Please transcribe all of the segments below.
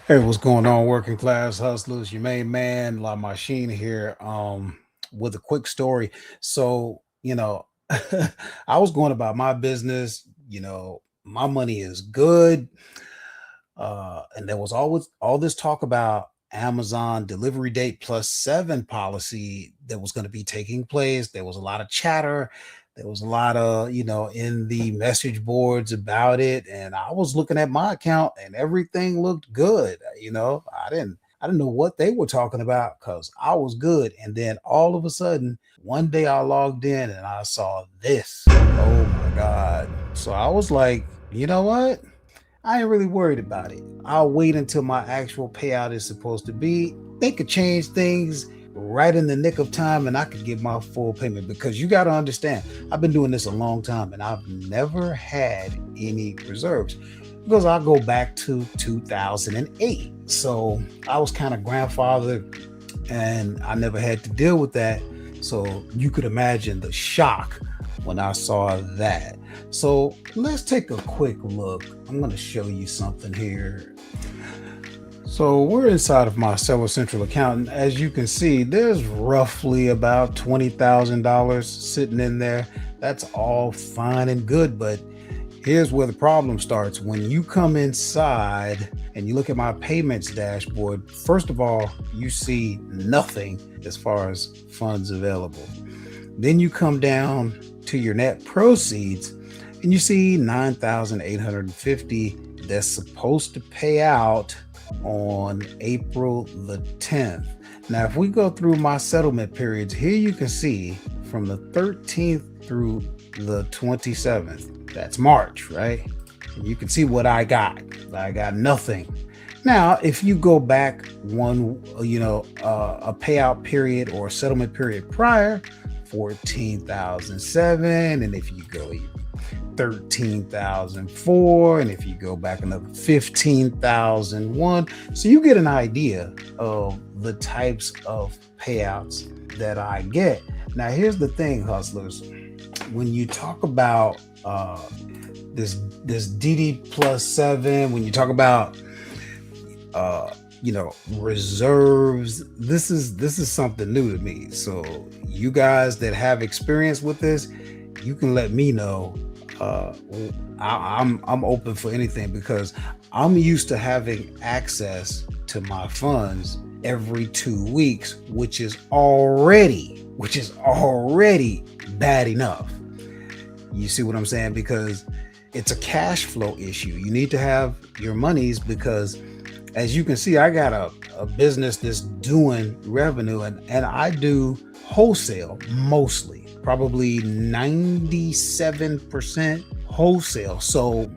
Hey, what's going on, working class hustlers? Your main man, La Machine here, with a quick story. So, I was going about my business, my money is good. And there was always all this talk about Amazon delivery date +7 policy that was going to be taking place. There was a lot of chatter. There was a lot of, in the message boards about it. And I was looking at my account and everything looked good. I didn't know what they were talking about because I was good. And then all of a sudden, one day I logged in and I saw this. Oh my God. So I was like, you know what? I ain't really worried about it. I'll wait until my actual payout is supposed to be. They could change things right in the nick of time and I could get my full payment because you got to understand, I've been doing this a long time and I've never had any reserves because I go back to 2008. So I was kind of grandfathered and I never had to deal with that. So you could imagine the shock when I saw that. So let's take a quick look. I'm going to show you something here. So we're inside of my Seller Central account, and as you can see, there's roughly about $20,000 sitting in there. That's all fine and good, but here's where the problem starts. When you come inside and you look at my payments dashboard, first of all, you see nothing as far as funds available. Then you come down to your net proceeds and you see 9,850 that's supposed to pay out on April the 10th. Now, if we go through my settlement periods, here you can see from the 13th through the 27th. That's March, right? And you can see what I got. I got nothing. Now, if you go back a payout period or a settlement period prior, 14,007, and if you go 13,004, and if you go back another 15,001, so you get an idea of the types of payouts that I get. Now, here's the thing, hustlers. When you talk about this DD +7, when you talk about reserves, this is something new to me. So you guys that have experience with this, you can let me know. I'm open for anything because I'm used to having access to my funds every 2 weeks, which is already bad enough. You see what I'm saying? Because it's a cash flow issue. You need to have your monies because, as you can see, I got a business that's doing revenue and I do wholesale mostly, probably 97% wholesale. So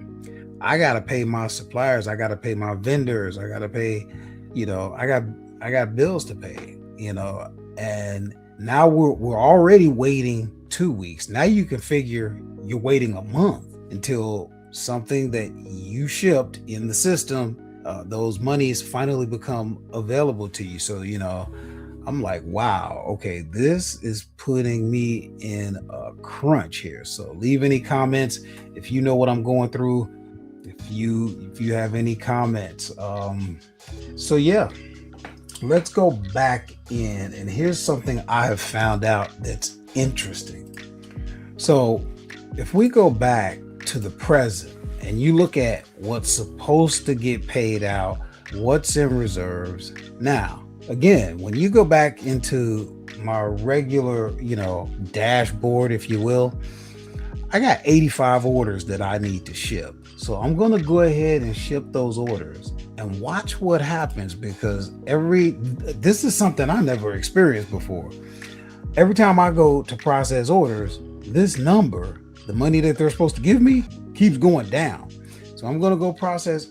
I got to pay my suppliers. I got to pay my vendors. I got to pay, I got bills to pay, and now we're already waiting 2 weeks. Now you can figure you're waiting a month until something that you shipped in the system, those monies finally become available to you. So, I'm like, wow, okay, this is putting me in a crunch here. So leave any comments if you know what I'm going through. If you have any comments. So yeah, let's go back in, and here's something I have found out that's interesting. So if we go back to the present and you look at what's supposed to get paid out, what's in reserves. Now, again, when you go back into my regular, dashboard, if you will, I got 85 orders that I need to ship. So I'm going to go ahead and ship those orders and watch what happens, because this is something I never experienced before. Every time I go to process orders, this number, the money that they're supposed to give me, keeps going down. So I'm going to go process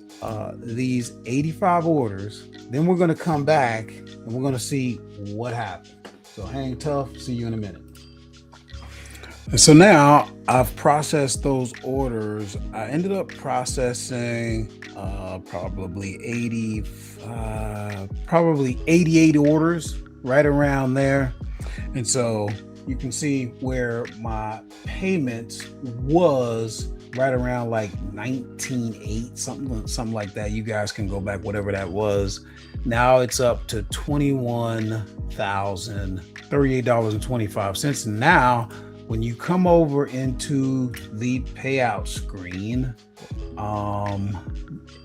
these 85 orders. Then we're going to come back and we're going to see what happened. So hang tough. See you in a minute. So now I've processed those orders. I ended up processing probably 88 orders, right around there. And so you can see where my payments was right around like 19.8, something like that. You guys can go back, whatever that was. Now it's up to $21,038.25. Now, when you come over into the payout screen,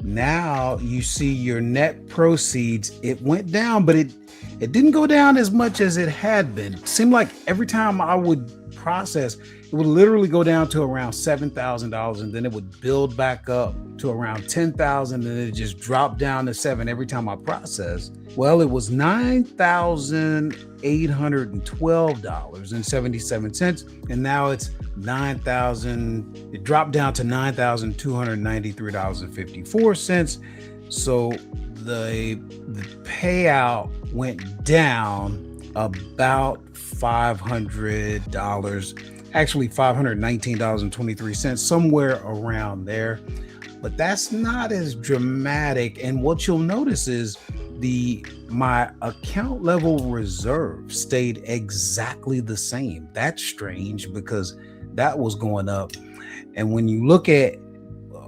now you see your net proceeds. It went down, but it didn't go down as much as it had been. It seemed like every time I would process, it would literally go down to around $7,000, and then it would build back up to around 10,000, and it just dropped down to 7 every time I processed. Well, it was $9,812.77, and now it's 9,000. It dropped down to $9,293.54. So the payout went down about $500, actually $519.23, somewhere around there. But that's not as dramatic. And what you'll notice is my account level reserve stayed exactly the same. That's strange because that was going up. And when you look at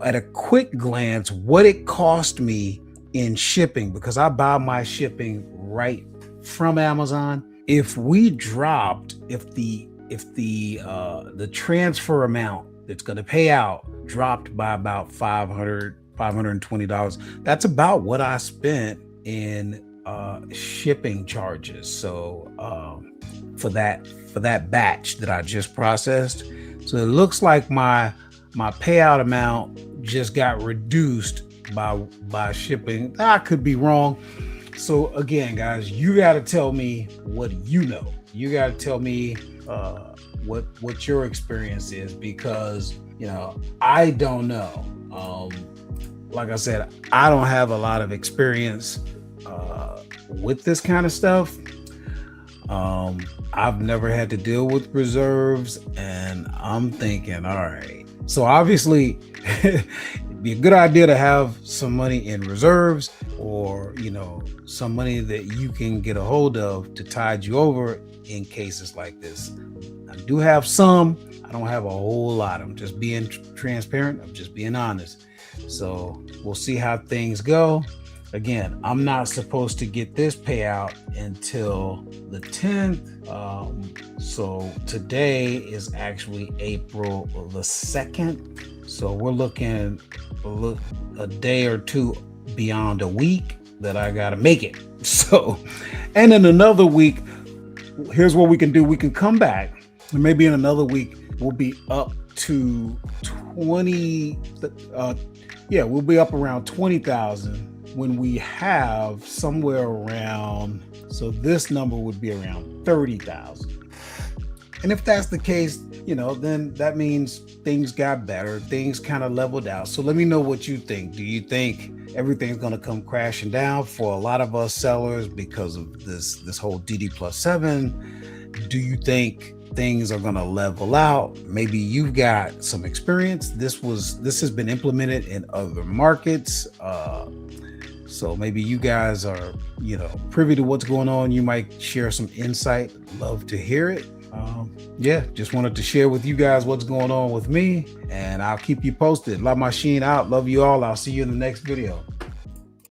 a quick glance what it cost me in shipping, because I buy my shipping right from Amazon, if the transfer amount that's going to pay out dropped by about $520, that's about what I spent in shipping charges. So for that batch that I just processed. So it looks like my payout amount just got reduced by shipping. I could be wrong. So again, guys, you got to tell me what you know. You got to tell me what your experience is, because I don't know. Like I said, I don't have a lot of experience with this kind of stuff. I've never had to deal with reserves, and I'm thinking, all right, so obviously it'd be a good idea to have some money in reserves, or some money that you can get a hold of to tide you over in cases like this. I do have some. I don't have a whole lot. I'm just being transparent. I'm just being honest. So we'll see how things go. Again, I'm not supposed to get this payout until the 10th. So today is actually April the 2nd. So we're looking a day or two beyond a week that I got to make it. So, and in another week, here's what we can do. We can come back, and maybe in another week, we'll be up to 20. We'll be up around 20,000 when we have somewhere around. So this number would be around 30,000. And if that's the case, then that means things got better. Things kind of leveled out. So let me know what you think. Do you think everything's going to come crashing down for a lot of us sellers because of this whole DD+7? Do you think things are going to level out? Maybe you've got some experience. This has been implemented in other markets. So maybe you guys are, privy to what's going on. You might share some insight. Love to hear it. Just wanted to share with you guys what's going on with me, and I'll keep you posted. La Machine out. Love you all. I'll see you in the next video.